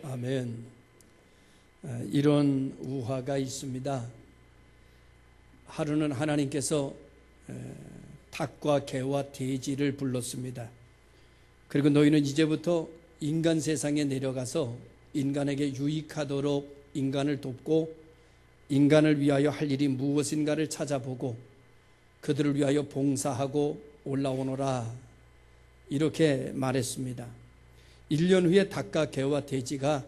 아멘. 이런 우화가 있습니다. 하루는 하나님께서 닭과 개와 돼지를 불렀습니다. 그리고 너희는 이제부터 인간 세상에 내려가서 인간에게 유익하도록 인간을 돕고 인간을 위하여 할 일이 무엇인가를 찾아보고 그들을 위하여 봉사하고 올라오너라, 이렇게 말했습니다. 1년 후에 닭과 개와 돼지가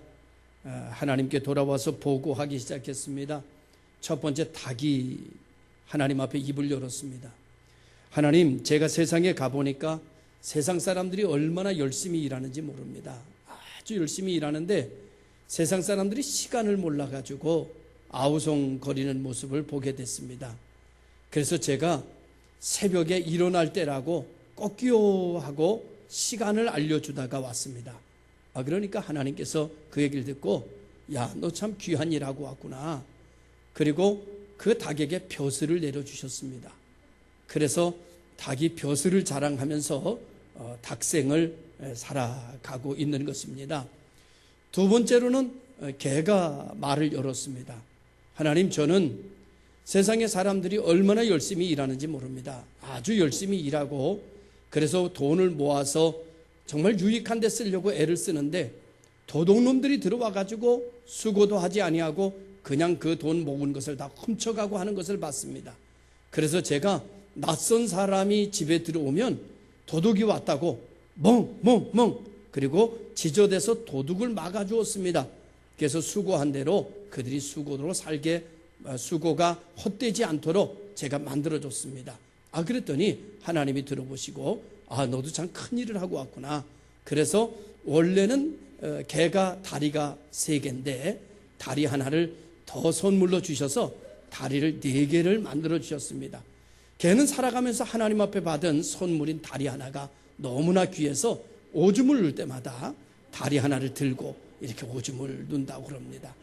하나님께 돌아와서 보고하기 시작했습니다. 첫 번째, 닭이 하나님 앞에 입을 열었습니다. 하나님, 제가 세상에 가보니까 세상 사람들이 얼마나 열심히 일하는지 모릅니다. 아주 열심히 일하는데 세상 사람들이 시간을 몰라가지고 아우성거리는 모습을 보게 됐습니다. 그래서 제가 새벽에 일어날 때라고 꺾여 하고 시간을 알려주다가 왔습니다. 그러니까 하나님께서 그 얘기를 듣고, 야, 너 참 귀한 일하고 왔구나. 그리고 그 닭에게 벼슬을 내려주셨습니다. 그래서 닭이 벼슬을 자랑하면서 닭생을 살아가고 있는 것입니다. 두 번째로는 개가 말을 열었습니다. 하나님, 저는 세상의 사람들이 얼마나 열심히 일하는지 모릅니다. 아주 열심히 일하고 그래서 돈을 모아서 정말 유익한 데 쓰려고 애를 쓰는데 도둑놈들이 들어와 가지고 수고도 하지 아니하고 그냥 그 돈 모은 것을 다 훔쳐가고 하는 것을 봤습니다. 그래서 제가 낯선 사람이 집에 들어오면 도둑이 왔다고 멍 그리고 지저대서 도둑을 막아주었습니다. 그래서 수고한 대로 그들이 수고로 살게, 수고가 헛되지 않도록 제가 만들어줬습니다. 그랬더니 하나님이 들어보시고, 너도 참 큰 일을 하고 왔구나. 그래서 원래는 개가 다리가 3개인데 다리 하나를 더 선물로 주셔서 다리를 4개를 만들어 주셨습니다. 개는 살아가면서 하나님 앞에 받은 선물인 다리 하나가 너무나 귀해서 오줌을 눌 때마다 다리 하나를 들고 이렇게 오줌을 눈다고 그럽니다.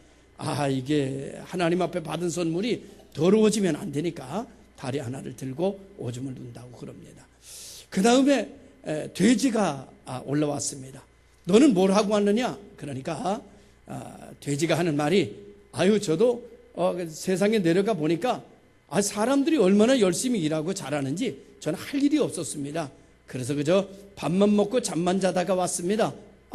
이게 하나님 앞에 받은 선물이 더러워지면 안 되니까 다리 하나를 들고 오줌을 눈다고 그럽니다. 그 다음에 돼지가 올라왔습니다. 너는 뭘 하고 왔느냐? 그러니까 돼지가 하는 말이, 저도 세상에 내려가 보니까 사람들이 얼마나 열심히 일하고 잘하는지 저는 할 일이 없었습니다. 그래서 그저 밥만 먹고 잠만 자다가 왔습니다.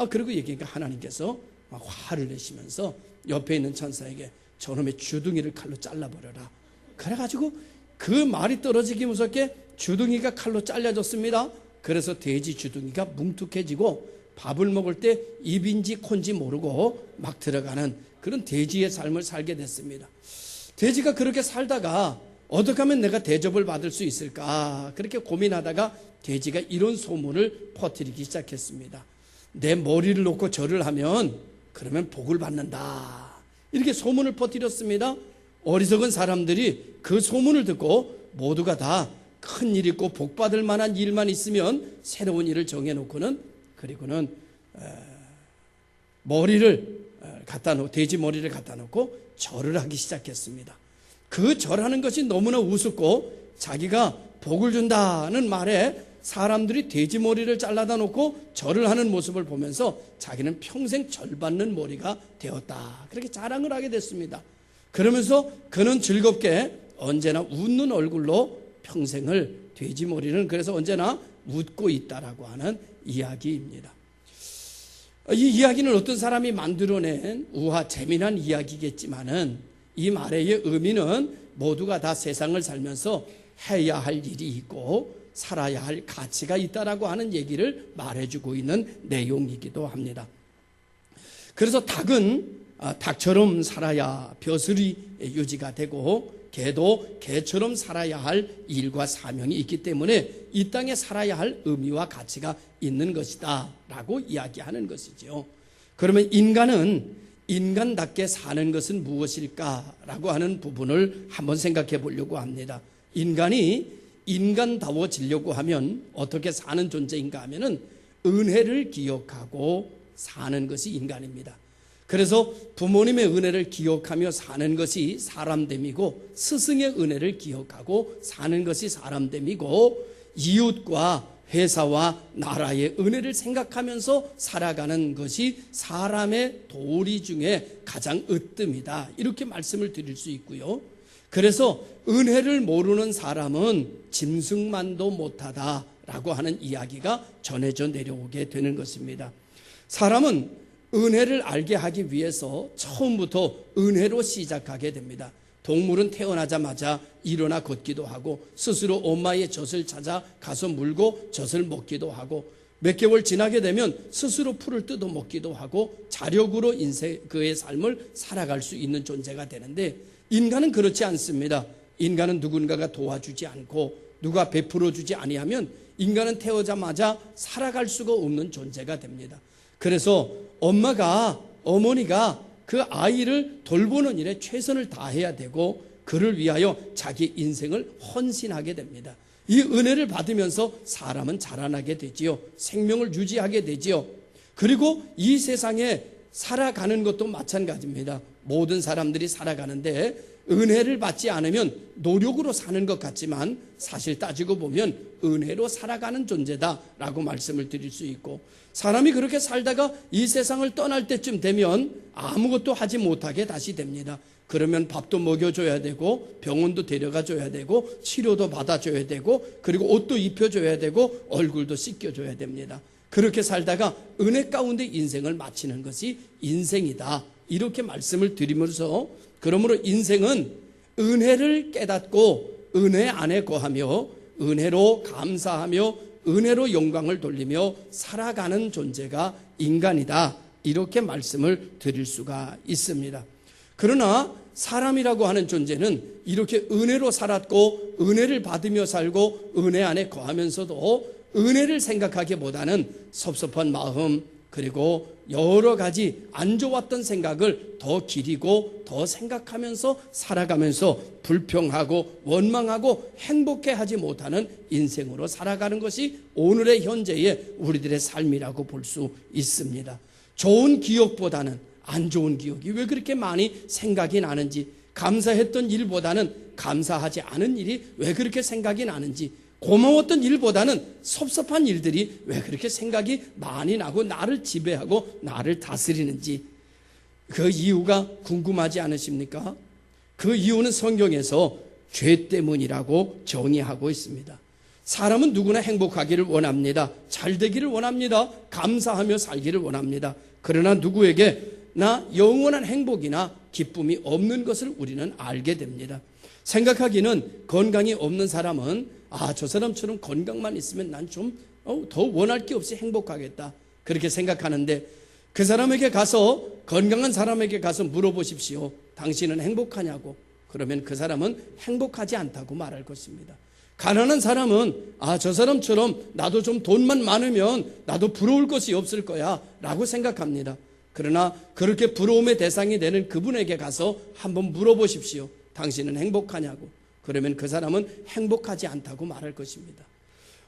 그리고 얘기하니까 하나님께서 화를 내시면서 옆에 있는 천사에게 저놈의 주둥이를 칼로 잘라버려라. 그래가지고 그 말이 떨어지기 무섭게 주둥이가 칼로 잘려졌습니다. 그래서 돼지 주둥이가 뭉툭해지고 밥을 먹을 때 입인지 콘지 모르고 막 들어가는 그런 돼지의 삶을 살게 됐습니다. 돼지가 그렇게 살다가 어떻게 하면 내가 대접을 받을 수 있을까, 그렇게 고민하다가 돼지가 이런 소문을 퍼뜨리기 시작했습니다. 내 머리를 놓고 절을 하면 그러면 복을 받는다, 이렇게 소문을 퍼뜨렸습니다. 어리석은 사람들이 그 소문을 듣고 모두가 다 큰 일 있고 복 받을 만한 일만 있으면 새로운 일을 정해놓고는, 그리고는 돼지 머리를 갖다 놓고 절을 하기 시작했습니다. 그 절하는 것이 너무나 우습고 자기가 복을 준다는 말에 사람들이 돼지 머리를 잘라다 놓고 절을 하는 모습을 보면서 자기는 평생 절 받는 머리가 되었다, 그렇게 자랑을 하게 됐습니다. 그러면서 그는 즐겁게 언제나 웃는 얼굴로 평생을, 돼지 머리는 그래서 언제나 웃고 있다라고 하는 이야기입니다. 이 이야기는 어떤 사람이 만들어낸 우화 재미난 이야기겠지만은 이 말의 의미는 모두가 다 세상을 살면서 해야 할 일이 있고 살아야 할 가치가 있다라고 하는 얘기를 말해주고 있는 내용이기도 합니다. 그래서 닭은 닭처럼 살아야 벼슬이 유지가 되고 개도 개처럼 살아야 할 일과 사명이 있기 때문에 이 땅에 살아야 할 의미와 가치가 있는 것이다 라고 이야기하는 것이죠. 그러면 인간은 인간답게 사는 것은 무엇일까 라고 하는 부분을 한번 생각해 보려고 합니다. 인간이 인간다워지려고 하면 어떻게 사는 존재인가 하면은 은혜를 기억하고 사는 것이 인간입니다. 그래서 부모님의 은혜를 기억하며 사는 것이 사람됨이고, 스승의 은혜를 기억하고 사는 것이 사람됨이고, 이웃과 회사와 나라의 은혜를 생각하면서 살아가는 것이 사람의 도리 중에 가장 으뜸이다. 이렇게 말씀을 드릴 수 있고요. 그래서 은혜를 모르는 사람은 짐승만도 못하다라고 하는 이야기가 전해져 내려오게 되는 것입니다. 사람은 은혜를 알게 하기 위해서 처음부터 은혜로 시작하게 됩니다. 동물은 태어나자마자 일어나 걷기도 하고 스스로 엄마의 젖을 찾아 가서 물고 젖을 먹기도 하고 몇 개월 지나게 되면 스스로 풀을 뜯어 먹기도 하고 자력으로 그의 삶을 살아갈 수 있는 존재가 되는데, 인간은 그렇지 않습니다. 인간은 누군가가 도와주지 않고 누가 베풀어 주지 아니하면 인간은 태어나자마자 살아갈 수가 없는 존재가 됩니다. 그래서 어머니가 그 아이를 돌보는 일에 최선을 다해야 되고 그를 위하여 자기 인생을 헌신하게 됩니다. 이 은혜를 받으면서 사람은 자라나게 되지요. 생명을 유지하게 되지요. 그리고 이 세상에 살아가는 것도 마찬가지입니다. 모든 사람들이 살아가는데 은혜를 받지 않으면 노력으로 사는 것 같지만 사실 따지고 보면 은혜로 살아가는 존재다라고 말씀을 드릴 수 있고, 사람이 그렇게 살다가 이 세상을 떠날 때쯤 되면 아무것도 하지 못하게 다시 됩니다. 그러면 밥도 먹여줘야 되고 병원도 데려가줘야 되고 치료도 받아줘야 되고 그리고 옷도 입혀줘야 되고 얼굴도 씻겨줘야 됩니다. 그렇게 살다가 은혜 가운데 인생을 마치는 것이 인생이다, 이렇게 말씀을 드리면서, 그러므로 인생은 은혜를 깨닫고 은혜 안에 거하며 은혜로 감사하며 은혜로 영광을 돌리며 살아가는 존재가 인간이다, 이렇게 말씀을 드릴 수가 있습니다. 그러나 사람이라고 하는 존재는 이렇게 은혜로 살았고 은혜를 받으며 살고 은혜 안에 거하면서도 은혜를 생각하기보다는 섭섭한 마음 그리고 여러 가지 안 좋았던 생각을 더 기리고 더 생각하면서 살아가면서 불평하고 원망하고 행복해하지 못하는 인생으로 살아가는 것이 오늘의 현재의 우리들의 삶이라고 볼 수 있습니다. 좋은 기억보다는 안 좋은 기억이 왜 그렇게 많이 생각이 나는지, 감사했던 일보다는 감사하지 않은 일이 왜 그렇게 생각이 나는지, 고마웠던 일보다는 섭섭한 일들이 왜 그렇게 생각이 많이 나고 나를 지배하고 나를 다스리는지, 그 이유가 궁금하지 않으십니까? 그 이유는 성경에서 죄 때문이라고 정의하고 있습니다. 사람은 누구나 행복하기를 원합니다. 잘 되기를 원합니다. 감사하며 살기를 원합니다. 그러나 누구에게나 영원한 행복이나 기쁨이 없는 것을 우리는 알게 됩니다. 생각하기는 건강이 없는 사람은 저 사람처럼 건강만 있으면 난 좀 더 원할 게 없이 행복하겠다, 그렇게 생각하는데 그 사람에게 가서, 건강한 사람에게 가서 물어보십시오. 당신은 행복하냐고. 그러면 그 사람은 행복하지 않다고 말할 것입니다. 가난한 사람은 저 사람처럼 나도 좀 돈만 많으면 나도 부러울 것이 없을 거야 라고 생각합니다. 그러나 그렇게 부러움의 대상이 되는 그분에게 가서 한번 물어보십시오. 당신은 행복하냐고. 그러면 그 사람은 행복하지 않다고 말할 것입니다.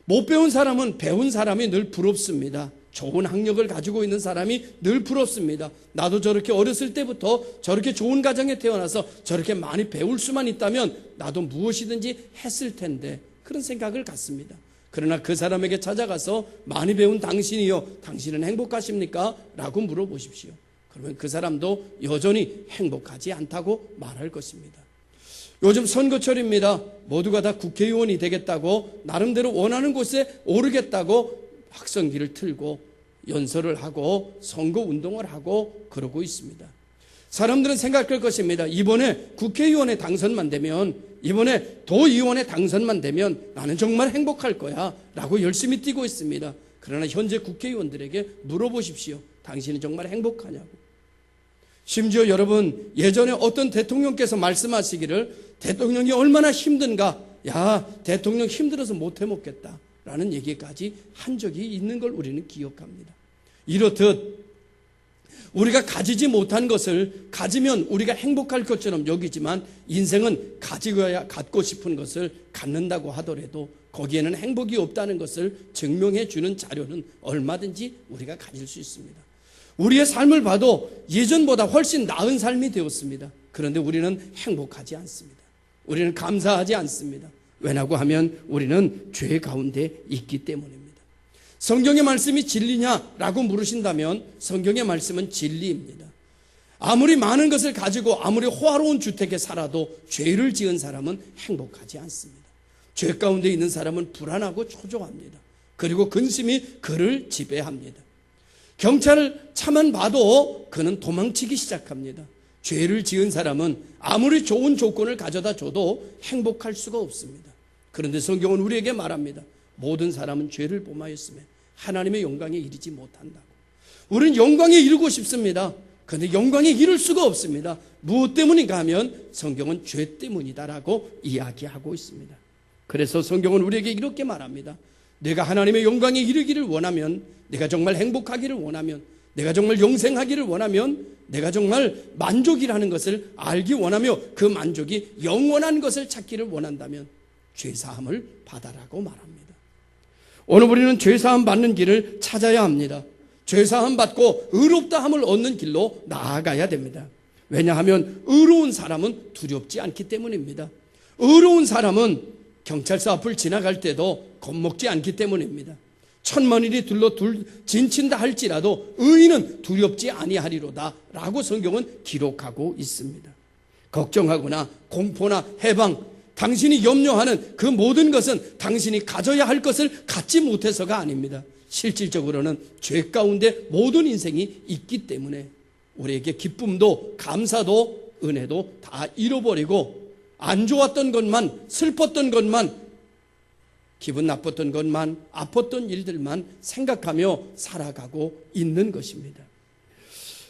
못 배운 사람은 배운 사람이 늘 부럽습니다. 좋은 학력을 가지고 있는 사람이 늘 부럽습니다. 나도 저렇게 어렸을 때부터 저렇게 좋은 가정에 태어나서 저렇게 많이 배울 수만 있다면 나도 무엇이든지 했을 텐데, 그런 생각을 갖습니다. 그러나 그 사람에게 찾아가서 많이 배운 당신이요, 당신은 행복하십니까? 라고 물어보십시오. 그러면 그 사람도 여전히 행복하지 않다고 말할 것입니다. 요즘 선거철입니다. 모두가 다 국회의원이 되겠다고 나름대로 원하는 곳에 오르겠다고 확성기를 틀고 연설을 하고 선거운동을 하고 그러고 있습니다. 사람들은 생각할 것입니다. 이번에 국회의원에 당선만 되면, 이번에 도의원에 당선만 되면 나는 정말 행복할 거야 라고 열심히 뛰고 있습니다. 그러나 현재 국회의원들에게 물어보십시오. 당신은 정말 행복하냐고. 심지어 여러분, 예전에 어떤 대통령께서 말씀하시기를 대통령이 얼마나 힘든가, 대통령 힘들어서 못 해먹겠다 라는 얘기까지 한 적이 있는 걸 우리는 기억합니다. 이렇듯 우리가 가지지 못한 것을 가지면 우리가 행복할 것처럼 여기지만, 인생은 갖고 싶은 것을 갖는다고 하더라도 거기에는 행복이 없다는 것을 증명해 주는 자료는 얼마든지 우리가 가질 수 있습니다. 우리의 삶을 봐도 예전보다 훨씬 나은 삶이 되었습니다. 그런데 우리는 행복하지 않습니다. 우리는 감사하지 않습니다. 왜냐고 하면 우리는 죄 가운데 있기 때문입니다. 성경의 말씀이 진리냐라고 물으신다면 성경의 말씀은 진리입니다. 아무리 많은 것을 가지고 아무리 호화로운 주택에 살아도 죄를 지은 사람은 행복하지 않습니다. 죄 가운데 있는 사람은 불안하고 초조합니다. 그리고 근심이 그를 지배합니다. 경찰을 차만 봐도 그는 도망치기 시작합니다. 죄를 지은 사람은 아무리 좋은 조건을 가져다 줘도 행복할 수가 없습니다. 그런데 성경은 우리에게 말합니다. 모든 사람은 죄를 범하였으며 하나님의 영광에 이르지 못한다고. 우리는 영광에 이르고 싶습니다. 그런데 영광에 이를 수가 없습니다. 무엇 때문인가 하면 성경은 죄 때문이다라고 이야기하고 있습니다. 그래서 성경은 우리에게 이렇게 말합니다. 내가 하나님의 영광에 이르기를 원하면, 내가 정말 행복하기를 원하면, 내가 정말 영생하기를 원하면, 내가 정말 만족이라는 것을 알기 원하며 그 만족이 영원한 것을 찾기를 원한다면 죄사함을 받아라고 말합니다. 오늘 우리는 죄사함 받는 길을 찾아야 합니다. 죄사함 받고 의롭다함을 얻는 길로 나아가야 됩니다. 왜냐하면 의로운 사람은 두렵지 않기 때문입니다. 의로운 사람은 경찰서 앞을 지나갈 때도 겁먹지 않기 때문입니다. 천만인이 진친다 할지라도 의인은 두렵지 아니하리로다 라고 성경은 기록하고 있습니다. 걱정하거나 공포나 해방, 당신이 염려하는 그 모든 것은 당신이 가져야 할 것을 갖지 못해서가 아닙니다. 실질적으로는 죄 가운데 모든 인생이 있기 때문에 우리에게 기쁨도 감사도 은혜도 다 잃어버리고 안 좋았던 것만, 슬펐던 것만, 기분 나빴던 것만, 아팠던 일들만 생각하며 살아가고 있는 것입니다.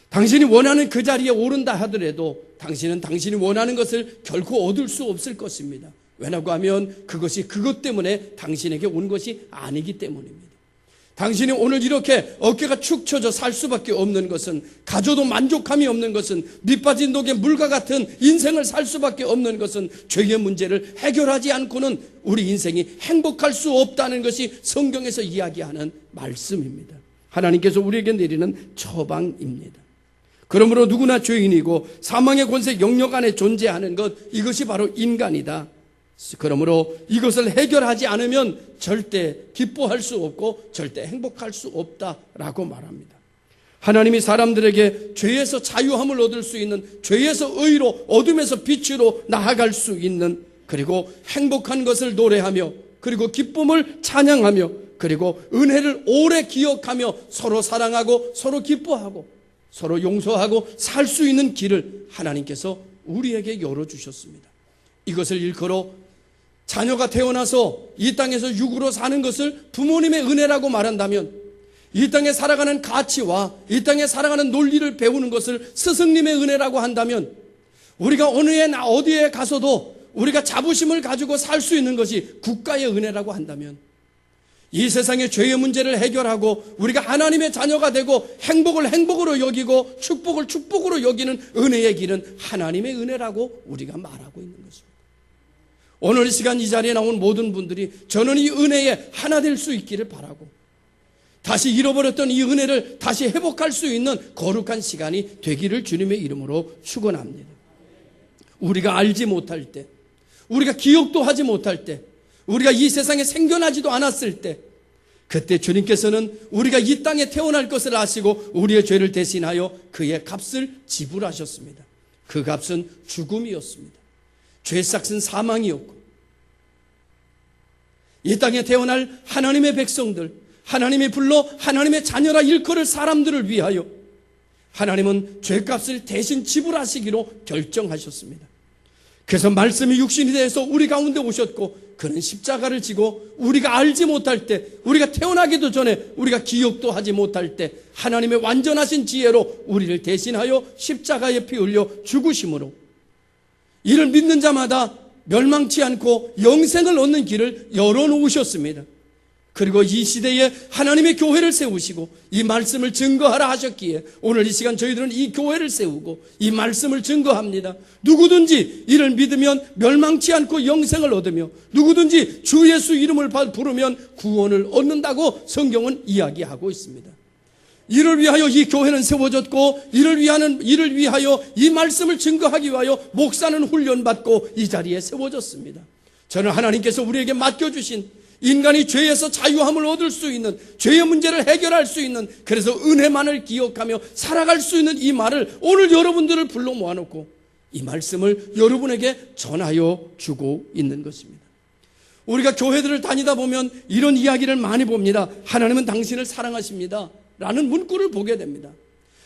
당신이 원하는 그 자리에 오른다 하더라도 당신은 당신이 원하는 것을 결코 얻을 수 없을 것입니다. 왜냐고 하면 그것이 그것 때문에 당신에게 온 것이 아니기 때문입니다. 당신이 오늘 이렇게 어깨가 축 처져 살 수밖에 없는 것은, 가져도 만족함이 없는 것은, 밑빠진 독에 물과 같은 인생을 살 수밖에 없는 것은 죄의 문제를 해결하지 않고는 우리 인생이 행복할 수 없다는 것이 성경에서 이야기하는 말씀입니다. 하나님께서 우리에게 내리는 처방입니다. 그러므로 누구나 죄인이고 사망의 권세 영역 안에 존재하는 것, 이것이 바로 인간이다. 그러므로 이것을 해결하지 않으면 절대 기뻐할 수 없고 절대 행복할 수 없다라고 말합니다. 하나님이 사람들에게 죄에서 자유함을 얻을 수 있는, 죄에서 의로, 어둠에서 빛으로 나아갈 수 있는, 그리고 행복한 것을 노래하며, 그리고 기쁨을 찬양하며, 그리고 은혜를 오래 기억하며 서로 사랑하고 서로 기뻐하고 서로 용서하고 살 수 있는 길을 하나님께서 우리에게 열어주셨습니다. 이것을 일컬어 자녀가 태어나서 이 땅에서 육으로 사는 것을 부모님의 은혜라고 말한다면, 이 땅에 살아가는 가치와 이 땅에 살아가는 논리를 배우는 것을 스승님의 은혜라고 한다면, 우리가 어디에 가서도 우리가 자부심을 가지고 살 수 있는 것이 국가의 은혜라고 한다면, 이 세상의 죄의 문제를 해결하고 우리가 하나님의 자녀가 되고 행복을 행복으로 여기고 축복을 축복으로 여기는 은혜의 길은 하나님의 은혜라고 우리가 말하고 있는 것입니다. 오늘 이 시간 이 자리에 나온 모든 분들이 저는 이 은혜에 하나 될 수 있기를 바라고, 다시 잃어버렸던 이 은혜를 다시 회복할 수 있는 거룩한 시간이 되기를 주님의 이름으로 축원합니다. 우리가 알지 못할 때, 우리가 기억도 하지 못할 때, 우리가 이 세상에 생겨나지도 않았을 때, 그때 주님께서는 우리가 이 땅에 태어날 것을 아시고 우리의 죄를 대신하여 그의 값을 지불하셨습니다. 그 값은 죽음이었습니다. 죄삭은 사망이었고, 이 땅에 태어날 하나님의 백성들, 하나님이 불러 하나님의 자녀라 일컬을 사람들을 위하여 하나님은 죄값을 대신 지불하시기로 결정하셨습니다. 그래서 말씀이 육신이 되어서 우리 가운데 오셨고, 그는 십자가를 지고 우리가 알지 못할 때, 우리가 태어나기도 전에, 우리가 기억도 하지 못할 때 하나님의 완전하신 지혜로 우리를 대신하여 십자가에 피 흘려 죽으심으로 이를 믿는 자마다 멸망치 않고 영생을 얻는 길을 열어놓으셨습니다. 그리고 이 시대에 하나님의 교회를 세우시고 이 말씀을 증거하라 하셨기에 오늘 이 시간 저희들은 이 교회를 세우고 이 말씀을 증거합니다. 누구든지 이를 믿으면 멸망치 않고 영생을 얻으며 누구든지 주 예수 이름을 부르면 구원을 얻는다고 성경은 이야기하고 있습니다. 이를 위하여 이 교회는 세워졌고, 이를 위하여 이 말씀을 증거하기 위하여 목사는 훈련받고 이 자리에 세워졌습니다. 저는 하나님께서 우리에게 맡겨주신 인간이 죄에서 자유함을 얻을 수 있는, 죄의 문제를 해결할 수 있는, 그래서 은혜만을 기억하며 살아갈 수 있는 이 말을 오늘 여러분들을 불러 모아놓고 이 말씀을 여러분에게 전하여 주고 있는 것입니다. 우리가 교회들을 다니다 보면 이런 이야기를 많이 봅니다. 하나님은 당신을 사랑하십니다 라는 문구를 보게 됩니다.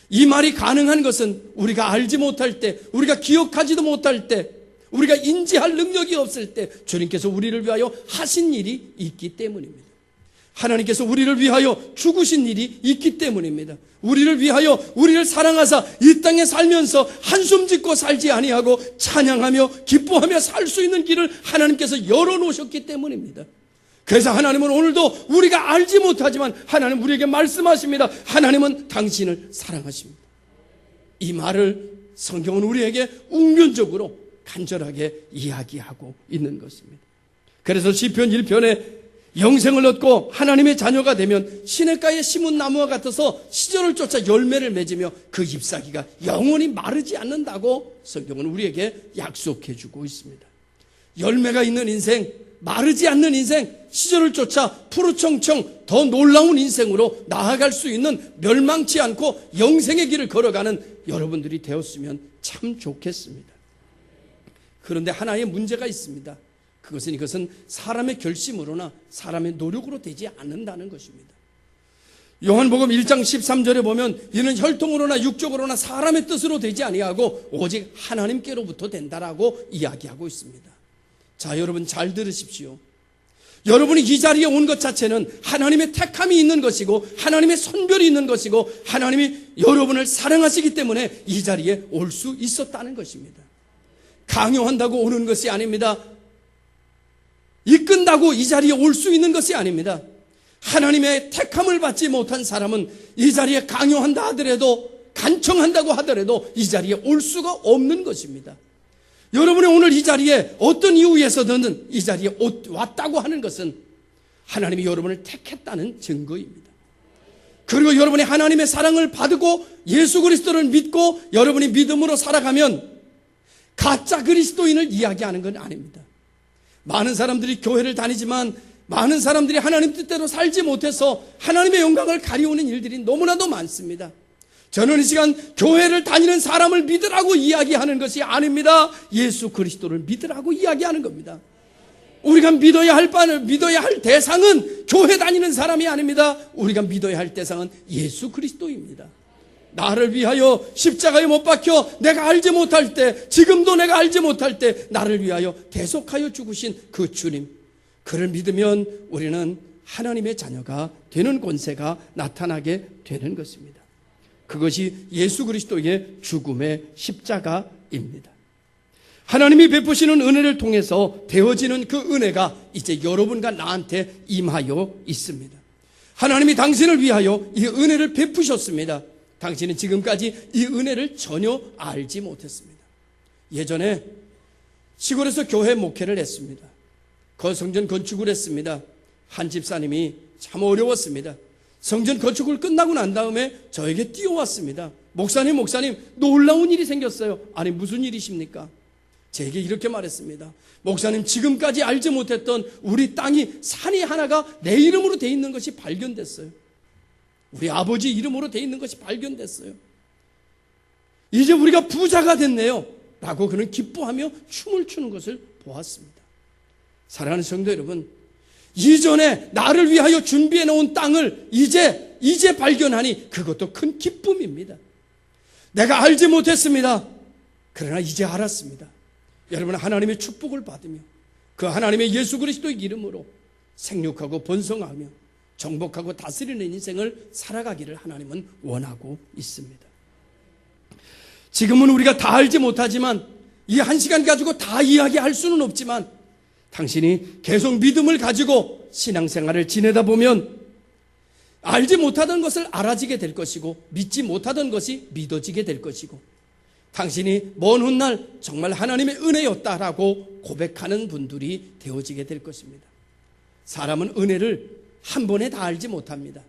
이 말이 가능한 것은 우리가 알지 못할 때, 우리가 기억하지도 못할 때, 우리가 인지할 능력이 없을 때 주님께서 우리를 위하여 하신 일이 있기 때문입니다. 하나님께서 우리를 위하여 죽으신 일이 있기 때문입니다. 우리를 위하여 우리를 사랑하사 이 땅에 살면서 한숨 짓고 살지 아니하고 찬양하며 기뻐하며 살 수 있는 길을 하나님께서 열어놓으셨기 때문입니다. 그래서 하나님은 오늘도 우리가 알지 못하지만 하나님 우리에게 말씀하십니다. 하나님은 당신을 사랑하십니다. 이 말을 성경은 우리에게 웅변적으로 간절하게 이야기하고 있는 것입니다. 그래서 시편 1편에 영생을 얻고 하나님의 자녀가 되면 시냇가에 심은 나무와 같아서 시절을 쫓아 열매를 맺으며 그 잎사귀가 영원히 마르지 않는다고 성경은 우리에게 약속해 주고 있습니다. 열매가 있는 인생, 마르지 않는 인생, 시절을 쫓아 푸르청청 더 놀라운 인생으로 나아갈 수 있는 멸망치 않고 영생의 길을 걸어가는 여러분들이 되었으면 참 좋겠습니다. 그런데 하나의 문제가 있습니다. 이것은 사람의 결심으로나 사람의 노력으로 되지 않는다는 것입니다. 요한복음 1장 13절에 보면 이는 혈통으로나 육적으로나 사람의 뜻으로 되지 아니하고 오직 하나님께로부터 된다라고 이야기하고 있습니다. 자, 여러분 잘 들으십시오. 여러분이 이 자리에 온 것 자체는 하나님의 택함이 있는 것이고 하나님의 선별이 있는 것이고 하나님이 여러분을 사랑하시기 때문에 이 자리에 올 수 있었다는 것입니다. 강요한다고 오는 것이 아닙니다. 이끈다고 이 자리에 올 수 있는 것이 아닙니다. 하나님의 택함을 받지 못한 사람은 이 자리에 강요한다 하더라도, 간청한다고 하더라도 이 자리에 올 수가 없는 것입니다. 여러분이 오늘 이 자리에 어떤 이유에서든 이 자리에 왔다고 하는 것은 하나님이 여러분을 택했다는 증거입니다. 그리고 여러분이 하나님의 사랑을 받고 예수 그리스도를 믿고 여러분이 믿음으로 살아가면 가짜 그리스도인을 이야기하는 건 아닙니다. 많은 사람들이 교회를 다니지만 많은 사람들이 하나님 뜻대로 살지 못해서 하나님의 영광을 가리우는 일들이 너무나도 많습니다. 저는 이 시간 교회를 다니는 사람을 믿으라고 이야기하는 것이 아닙니다. 예수 그리스도를 믿으라고 이야기하는 겁니다. 우리가 믿어야 할 대상은 교회 다니는 사람이 아닙니다. 우리가 믿어야 할 대상은 예수 그리스도입니다. 나를 위하여 십자가에 못 박혀 내가 알지 못할 때, 지금도 내가 알지 못할 때 나를 위하여 대속하여 죽으신 그 주님, 그를 믿으면 우리는 하나님의 자녀가 되는 권세가 나타나게 되는 것입니다. 그것이 예수 그리스도의 죽음의 십자가입니다. 하나님이 베푸시는 은혜를 통해서 되어지는 그 은혜가 이제 여러분과 나한테 임하여 있습니다. 하나님이 당신을 위하여 이 은혜를 베푸셨습니다. 당신은 지금까지 이 은혜를 전혀 알지 못했습니다. 예전에 시골에서 교회 목회를 했습니다. 성전 건축을 했습니다. 한 집사님이 참 어려웠습니다. 성전 건축을 끝나고 난 다음에 저에게 뛰어왔습니다. 목사님 놀라운 일이 생겼어요. 아니 무슨 일이십니까? 제게 이렇게 말했습니다. 목사님, 지금까지 알지 못했던 우리 땅이 산이 하나가 내 이름으로 돼 있는 것이 발견됐어요. 우리 아버지 이름으로 돼 있는 것이 발견됐어요. 이제 우리가 부자가 됐네요 라고 그는 기뻐하며 춤을 추는 것을 보았습니다. 사랑하는 성도 여러분, 이전에 나를 위하여 준비해 놓은 땅을 이제 발견하니 그것도 큰 기쁨입니다. 내가 알지 못했습니다. 그러나 이제 알았습니다. 여러분은 하나님의 축복을 받으며 그 하나님의 예수 그리스도의 이름으로 생육하고 번성하며 정복하고 다스리는 인생을 살아가기를 하나님은 원하고 있습니다. 지금은 우리가 다 알지 못하지만, 이 한 시간 가지고 다 이야기할 수는 없지만, 당신이 계속 믿음을 가지고 신앙생활을 지내다 보면 알지 못하던 것을 알아지게 될 것이고, 믿지 못하던 것이 믿어지게 될 것이고, 당신이 먼 훗날 정말 하나님의 은혜였다라고 고백하는 분들이 되어지게 될 것입니다. 사람은 은혜를 한 번에 다 알지 못합니다.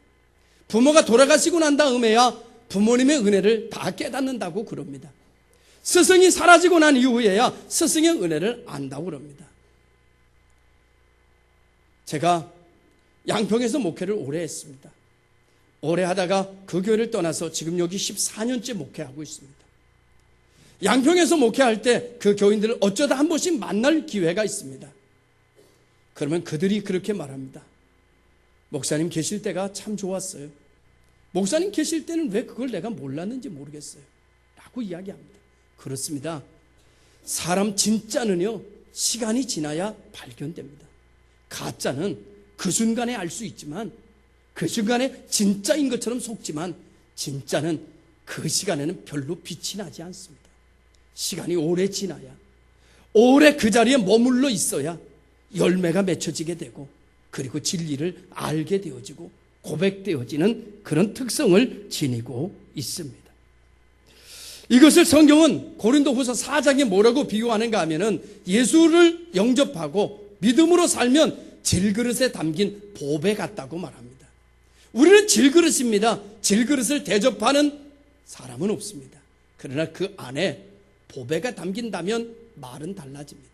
부모가 돌아가시고 난 다음에야 부모님의 은혜를 다 깨닫는다고 그럽니다. 스승이 사라지고 난 이후에야 스승의 은혜를 안다고 그럽니다. 제가 양평에서 목회를 오래 했습니다. 오래 하다가 그 교회를 떠나서 지금 여기 14년째 목회하고 있습니다. 양평에서 목회할 때 그 교인들을 어쩌다 한 번씩 만날 기회가 있습니다. 그러면 그들이 그렇게 말합니다. 목사님 계실 때가 참 좋았어요. 목사님 계실 때는 왜 그걸 내가 몰랐는지 모르겠어요. 라고 이야기합니다. 그렇습니다. 사람 진짜는요, 시간이 지나야 발견됩니다. 가짜는 그 순간에 알 수 있지만, 그 순간에 진짜인 것처럼 속지만, 진짜는 그 시간에는 별로 빛이 나지 않습니다. 시간이 오래 지나야, 오래 그 자리에 머물러 있어야 열매가 맺혀지게 되고, 그리고 진리를 알게 되어지고 고백되어지는 그런 특성을 지니고 있습니다. 이것을 성경은 고린도후서 4장에 뭐라고 비유하는가 하면은, 예수를 영접하고 믿음으로 살면 질그릇에 담긴 보배 같다고 말합니다. 우리는 질그릇입니다. 질그릇을 대접하는 사람은 없습니다. 그러나 그 안에 보배가 담긴다면 말은 달라집니다.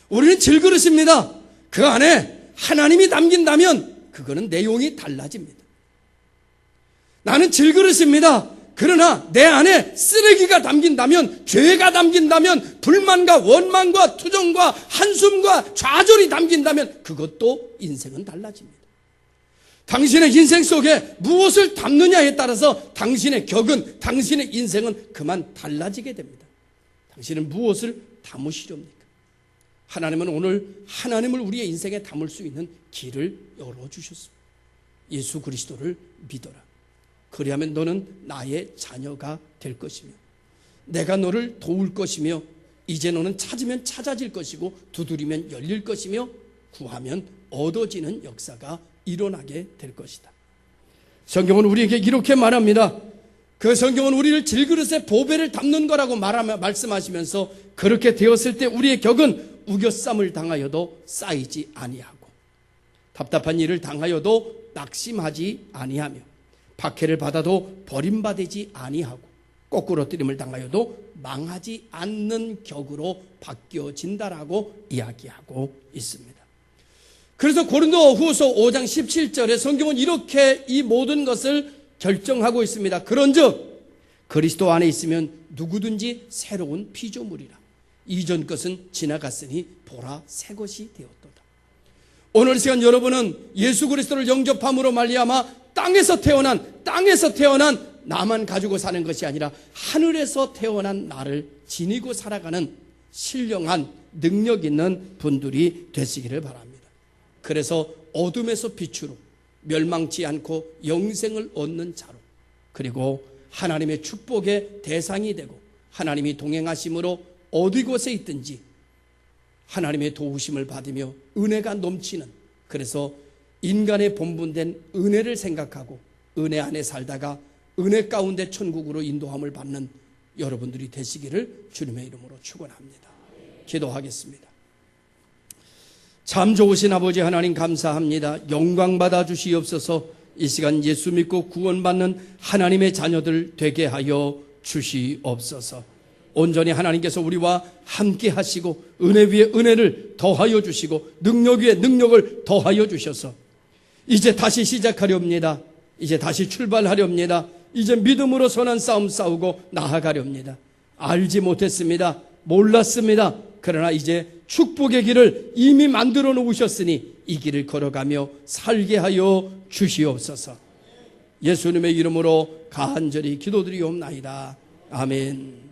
우리는 질그릇입니다. 그 안에 하나님이 담긴다면 그거는 내용이 달라집니다. 나는 질그릇입니다. 그러나 내 안에 쓰레기가 담긴다면, 죄가 담긴다면, 불만과 원망과 투정과 한숨과 좌절이 담긴다면 그것도 인생은 달라집니다. 당신의 인생 속에 무엇을 담느냐에 따라서 당신의 격은, 당신의 인생은 그만 달라지게 됩니다. 당신은 무엇을 담으시렵니까? 하나님은 오늘 하나님을 우리의 인생에 담을 수 있는 길을 열어주셨습니다. 예수 그리스도를 믿어라. 그리하면 너는 나의 자녀가 될 것이며, 내가 너를 도울 것이며, 이제 너는 찾으면 찾아질 것이고, 두드리면 열릴 것이며, 구하면 얻어지는 역사가 일어나게 될 것이다. 성경은 우리에게 이렇게 말합니다. 그 성경은 우리를 질그릇에 보배를 담는 거라고 말씀하시면서, 그렇게 되었을 때 우리의 격은 우겨쌈을 당하여도 쌓이지 아니하고, 답답한 일을 당하여도 낙심하지 아니하며, 박해를 받아도 버림받지 아니하고, 거꾸로뜨림을 당하여도 망하지 않는 격으로 바뀌어진다라고 이야기하고 있습니다. 그래서 고린도후서 5장 17절에 성경은 이렇게 이 모든 것을 결정하고 있습니다. 그런즉 그리스도 안에 있으면 누구든지 새로운 피조물이라. 이전 것은 지나갔으니 보라 새 것이 되었도다. 오늘 시간 여러분은 예수 그리스도를 영접함으로 말미암아 땅에서 태어난 나만 가지고 사는 것이 아니라 하늘에서 태어난 나를 지니고 살아가는 신령한 능력 있는 분들이 되시기를 바랍니다. 그래서 어둠에서 빛으로, 멸망치 않고 영생을 얻는 자로, 그리고 하나님의 축복의 대상이 되고 하나님이 동행하심으로 어디 곳에 있든지 하나님의 도우심을 받으며 은혜가 넘치는, 그래서 인간의 본분된 은혜를 생각하고 은혜 안에 살다가 은혜 가운데 천국으로 인도함을 받는 여러분들이 되시기를 주님의 이름으로 축원합니다. 기도하겠습니다. 참 좋으신 아버지 하나님 감사합니다. 영광 받아 주시옵소서. 이 시간 예수 믿고 구원받는 하나님의 자녀들 되게 하여 주시옵소서. 온전히 하나님께서 우리와 함께 하시고 은혜 위에 은혜를 더하여 주시고 능력 위에 능력을 더하여 주셔서 이제 다시 시작하렵니다. 이제 다시 출발하렵니다. 이제 믿음으로 선한 싸움 싸우고 나아가렵니다. 알지 못했습니다. 몰랐습니다. 그러나 이제 축복의 길을 이미 만들어 놓으셨으니 이 길을 걸어가며 살게 하여 주시옵소서. 예수님의 이름으로 간절히 기도드리옵나이다. 아멘.